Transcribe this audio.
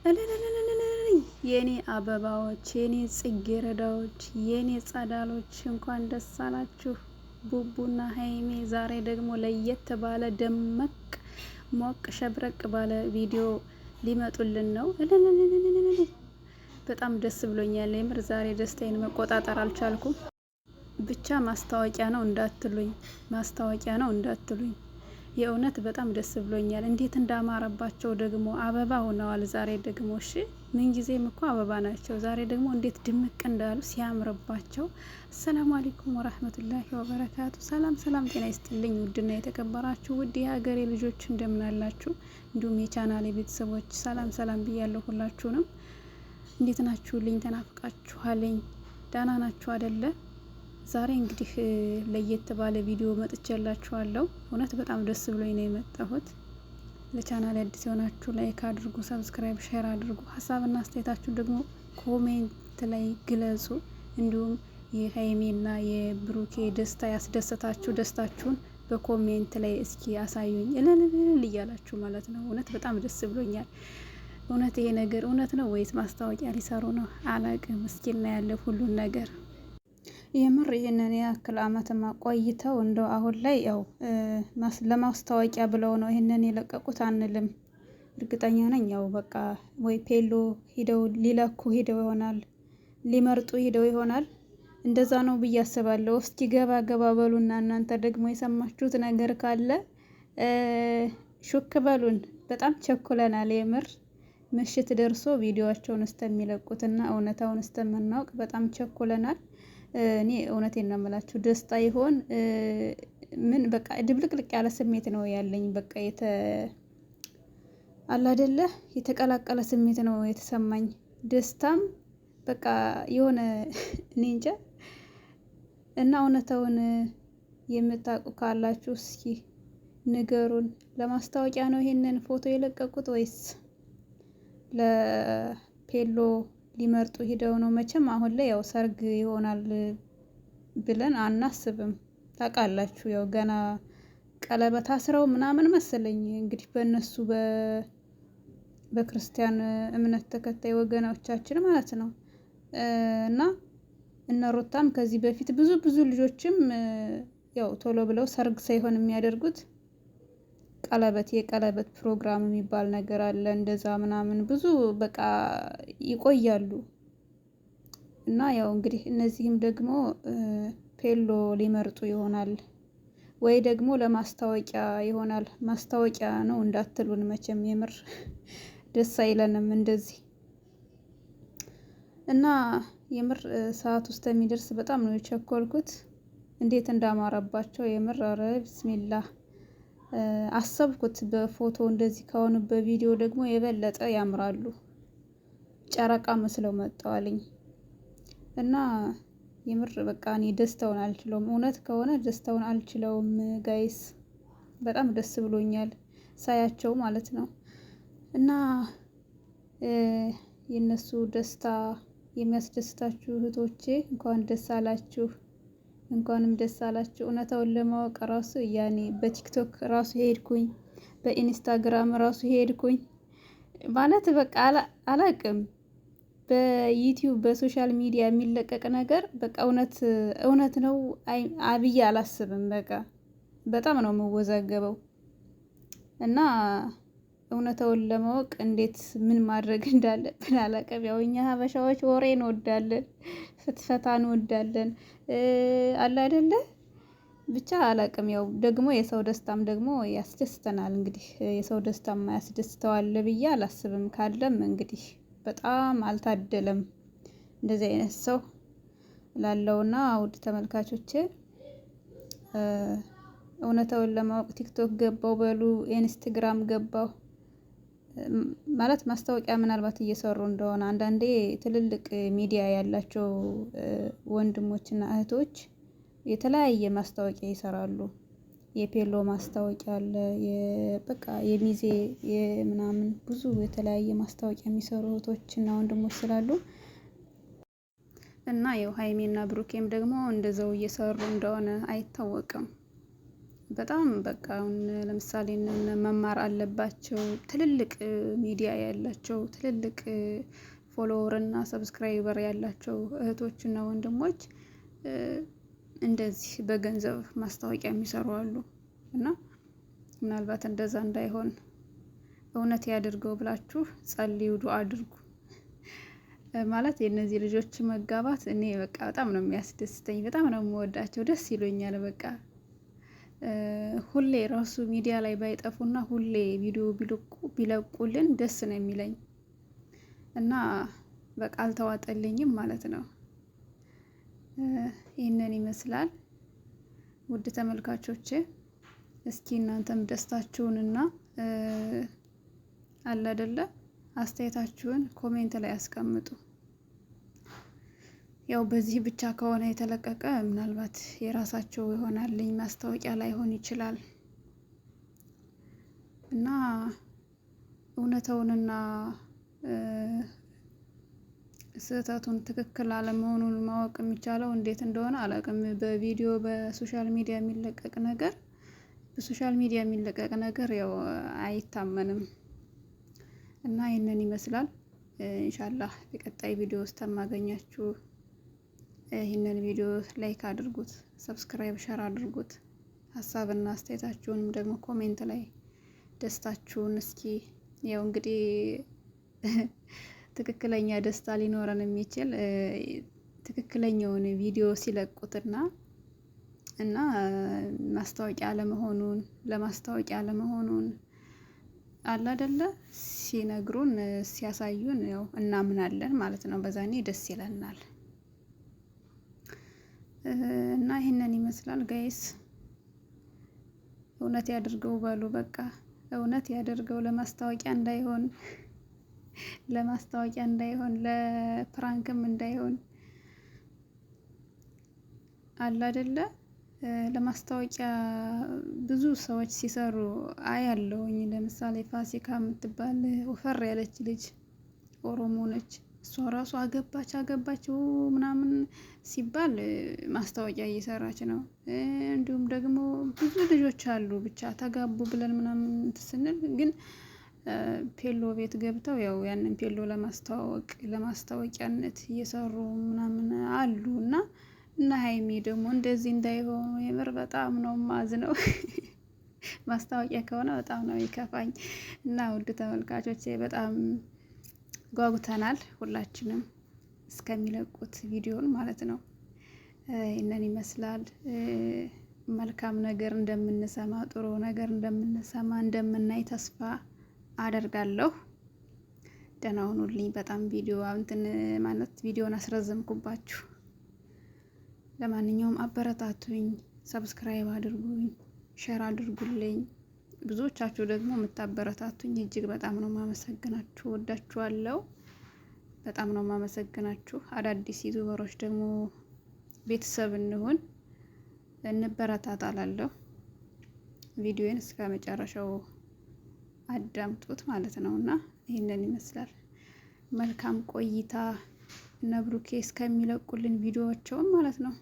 እልልልልልልል የኔ አበባዎች፣ የኔ ጽጌረዳዎች፣ የኔ ጸዳሎች እንኳን ደስ አላችሁ። ቡቡና ሀይሜ ዛሬ ደግሞ ለየት ባለ ደመቅ ሞቅ ሸብረቅ ባለ ቪዲዮ ሊመጡልን ነው። እልልልልልል በጣም ደስ ብሎኛል። የምር ዛሬ ደስታዬን መቆጣጠር አልቻልኩም። ብቻ ማስታወቂያ ነው እንዳትሉኝ፣ ማስታወቂያ ነው እንዳትሉኝ። የእውነት በጣም ደስ ብሎኛል። እንዴት እንዳማረባቸው ደግሞ አበባ ሆነዋል። ዛሬ ደግሞ እሺ ምን ጊዜም እኮ አበባ ናቸው። ዛሬ ደግሞ እንዴት ድምቅ እንዳሉ ሲያምርባቸው። አሰላሙ አለይኩም ወራህመቱላሂ ወበረካቱ። ሰላም ሰላም፣ ጤና ይስጥልኝ ውድና የተከበራችሁ ውድ የሀገሬ ልጆች እንደምን አላችሁ? እንዲሁም የቻናሌ ቤተሰቦች ሰላም ሰላም ብያለሁ። ሁላችሁንም እንዴት ናችሁልኝ? ተናፍቃችኋለኝ። ደህና ናችሁ አይደለ? ዛሬ እንግዲህ ለየት ባለ ቪዲዮ መጥቼላችኋለሁ። እውነት በጣም ደስ ብሎኝ ነው የመጣሁት። ለቻናል አዲስ የሆናችሁ ላይክ አድርጉ፣ ሰብስክራይብ፣ ሼር አድርጉ። ሀሳብና አስተያየታችሁ ደግሞ ኮሜንት ላይ ግለጹ። እንዲሁም የሀይሜና የብሩኬ ደስታ ያስደሰታችሁ ደስታችሁን በኮሜንት ላይ እስኪ አሳዩኝ፣ እልልልል እያላችሁ ማለት ነው። እውነት በጣም ደስ ብሎኛል። እውነት ይሄ ነገር እውነት ነው ወይስ ማስታወቂያ ሊሰሩ ነው? አላቅም። እስኪ እናያለን ሁሉን ነገር። የምር ይሄንን ያክል አመትማ ቆይተው እንደው አሁን ላይ ያው ለማስታወቂያ ብለው ነው ይሄንን የለቀቁት አንልም። እርግጠኛ ነኝ ያው በቃ ወይ ፔሎ ሂደው ሊለኩ ሂደው ይሆናል፣ ሊመርጡ ሂደው ይሆናል። እንደዛ ነው ብዬ አስባለሁ። እስኪ ገባ ገባ በሉና እናንተ ደግሞ የሰማችሁት ነገር ካለ ሹክ በሉን። በጣም ቸኩለናል። የምር ምሽት ደርሶ ቪዲዮአቸውን እስከሚለቁትና እውነታውን እስከምናውቅ በጣም ቸኩለናል። እኔ እውነቴን ነው የምላችሁ፣ ደስታ ይሆን ምን በቃ ድብልቅልቅ ያለ ስሜት ነው ያለኝ። በቃ አለ አይደለ የተቀላቀለ ስሜት ነው የተሰማኝ። ደስታም በቃ የሆነ እኔ እንጃ። እና እውነታውን የምታውቁ ካላችሁ እስኪ ንገሩን። ለማስታወቂያ ነው ይሄንን ፎቶ የለቀቁት ወይስ ለፔሎ ሊመርጡ ሂደው ነው? መቼም አሁን ላይ ያው ሰርግ ይሆናል ብለን አናስብም። ታውቃላችሁ ያው ገና ቀለበት አስረው ምናምን መሰለኝ እንግዲህ በእነሱ በክርስቲያን እምነት ተከታይ ወገኖቻችን ማለት ነው። እና እነ ሩታም ከዚህ በፊት ብዙ ልጆችም ያው ቶሎ ብለው ሰርግ ሳይሆን የሚያደርጉት የቀለበት ፕሮግራም የሚባል ነገር አለ። እንደዛ ምናምን ብዙ በቃ ይቆያሉ። እና ያው እንግዲህ እነዚህም ደግሞ ፔሎ ሊመርጡ ይሆናል ወይ ደግሞ ለማስታወቂያ ይሆናል። ማስታወቂያ ነው እንዳትሉን መቼም የምር ደስ አይለንም እንደዚህ። እና የምር ሰዓት ውስጥ የሚደርስ በጣም ነው የቸኮልኩት። እንዴት እንዳማረባቸው የምር ኧረ ቢስሚላህ አሰብኩት። በፎቶ እንደዚህ ከሆኑ በቪዲዮ ደግሞ የበለጠ ያምራሉ። ጨረቃ መስለው መጣዋልኝ። እና የምር በቃ እኔ ደስታውን አልችለውም። እውነት ከሆነ ደስታውን አልችለውም ጋይስ። በጣም ደስ ብሎኛል ሳያቸው ማለት ነው። እና የነሱ ደስታ የሚያስደስታችሁ እህቶቼ እንኳን ደስ አላችሁ፣ እንኳንም ደስ አላችሁ። እውነታውን ለማወቅ ራሱ ያኔ በቲክቶክ ራሱ ሄድኩኝ፣ በኢንስታግራም ራሱ ሄድኩኝ ማለት በቃ አላቅም። በዩቲዩብ በሶሻል ሚዲያ የሚለቀቅ ነገር በቃ እውነት ነው አብዬ አላስብም። በቃ በጣም ነው የምወዛገበው። እና እውነታውን ለማወቅ እንዴት ምን ማድረግ እንዳለብን አላቅም። ያው እኛ ሀበሻዎች ወሬ እንወዳለን፣ ፍትፈታ እንወዳለን አለ አይደለ? ብቻ አላቅም። ያው ደግሞ የሰው ደስታም ደግሞ ያስደስተናል። እንግዲህ የሰው ደስታም ያስደስተዋል ብዬ አላስብም። ካለም እንግዲህ በጣም አልታደለም እንደዚህ አይነት ሰው ላለውና ውድ ተመልካቾቼ እውነታውን ለማወቅ ቲክቶክ ገባው በሉ፣ ኢንስታግራም ገባው ማለት ማስታወቂያ ምናልባት እየሰሩ እንደሆነ አንዳንዴ ትልልቅ ሚዲያ ያላቸው ወንድሞችና እህቶች የተለያየ ማስታወቂያ ይሰራሉ። የፔሎ ማስታወቂያ አለ፣ በቃ የሚዜ ምናምን ብዙ የተለያየ ማስታወቂያ የሚሰሩ እህቶችና ወንድሞች ስላሉ እና ያው ሀይሜና ብሩኬም ደግሞ እንደዛው እየሰሩ እንደሆነ አይታወቅም። በጣም በቃ አሁን ለምሳሌ መማር አለባቸው ትልልቅ ሚዲያ ያላቸው ትልልቅ ፎሎወር እና ሰብስክራይበር ያላቸው እህቶችና ወንድሞች እንደዚህ በገንዘብ ማስታወቂያ የሚሰሩ አሉ። እና ምናልባት እንደዛ እንዳይሆን እውነት ያድርገው ብላችሁ ጸልዩ፣ ዱአ አድርጉ። ማለት የእነዚህ ልጆች መጋባት እኔ በቃ በጣም ነው የሚያስደስተኝ፣ በጣም ነው የምወዳቸው፣ ደስ ይሉኛል። በቃ ሁሌ ራሱ ሚዲያ ላይ ባይጠፉና ሁሌ ቪዲዮ ቢለቁልን ደስ ነው የሚለኝ እና በቃ አልተዋጠልኝም ማለት ነው። ይህንን ይመስላል ውድ ተመልካቾቼ። እስኪ እናንተም ደስታችሁንና አለ አይደለ አስተያየታችሁን ኮሜንት ላይ አስቀምጡ። ያው በዚህ ብቻ ከሆነ የተለቀቀ ምናልባት የራሳቸው ይሆናልኝ ማስታወቂያ ላይሆን ይችላል እና እውነታውንና ስህተቱን ትክክል አለመሆኑን ማወቅ የሚቻለው እንዴት እንደሆነ አላውቅም። በቪዲዮ በሶሻል ሚዲያ የሚለቀቅ ነገር ያው አይታመንም እና ይህንን ይመስላል። ኢንሻአላህ በቀጣይ ቪዲዮ ውስጥ ተማገኛችሁ። ይህንን ቪዲዮ ላይክ አድርጉት፣ ሰብስክራይብ፣ ሸር አድርጉት። ሀሳብና አስተያየታችሁንም ደግሞ ኮሜንት ላይ ደስታችሁን እስኪ ያው እንግዲህ ትክክለኛ ደስታ ሊኖረን የሚችል ትክክለኛውን ቪዲዮ ሲለቁትና እና ማስታወቂያ ለማስታወቂያ አለመሆኑን አለ አይደለ ሲነግሩን ሲያሳዩን ያው እናምናለን ማለት ነው። በዛኔ ደስ ይለናል እና ይሄንን ይመስላል ጋይስ። እውነት ያድርገው በሉ በቃ እውነት ያድርገው። ለማስታወቂያ እንዳይሆን ለፕራንክም እንዳይሆን አለ አይደለ ለማስታወቂያ ብዙ ሰዎች ሲሰሩ አያለሁኝ። ለምሳሌ ፋሲካ የምትባል ወፈር ያለች ልጅ ኦሮሞ ነች። እሷ ራሱ አገባች ምናምን ሲባል ማስታወቂያ እየሰራች ነው። እንዲሁም ደግሞ ብዙ ልጆች አሉ ብቻ ተጋቡ ብለን ምናምን ስንል ግን ፔሎ ቤት ገብተው ያው ያንን ፔሎ ለማስታወቂያነት እየሰሩ ምናምን አሉ እና ሀይሚ ደግሞ እንደዚህ እንዳይሆኑ የምር በጣም ነው ማዝነው። ማስታወቂያ ከሆነ በጣም ነው ይከፋኝ እና ውድ ተመልካቾቼ በጣም ጓጉተናል ሁላችንም እስከሚለቁት ቪዲዮን ማለት ነው። ይህንን ይመስላል። መልካም ነገር እንደምንሰማ ጥሩ ነገር እንደምንሰማ እንደምናይ ተስፋ አደርጋለሁ። ደህና ሁኑልኝ። በጣም ቪዲዮን አስረዘምኩባችሁ። ለማንኛውም አበረታቱኝ፣ ሰብስክራይብ አድርጉኝ፣ ሼር አድርጉልኝ። ብዙዎቻችሁ ደግሞ የምታበረታቱኝ እጅግ በጣም ነው ማመሰግናችሁ። ወዳችኋለሁ። በጣም ነው ማመሰግናችሁ። አዳዲስ ዩቲዩበሮች ደግሞ ቤተሰብ እንበረታታላለሁ። ቪዲዮን እስከ መጨረሻው አዳምጡት ማለት ነውና ይህንን ይመስላል። መልካም ቆይታ። እነ ብሩኬ እስከሚለቁልን ቪዲዮዎቸውን ማለት ነው።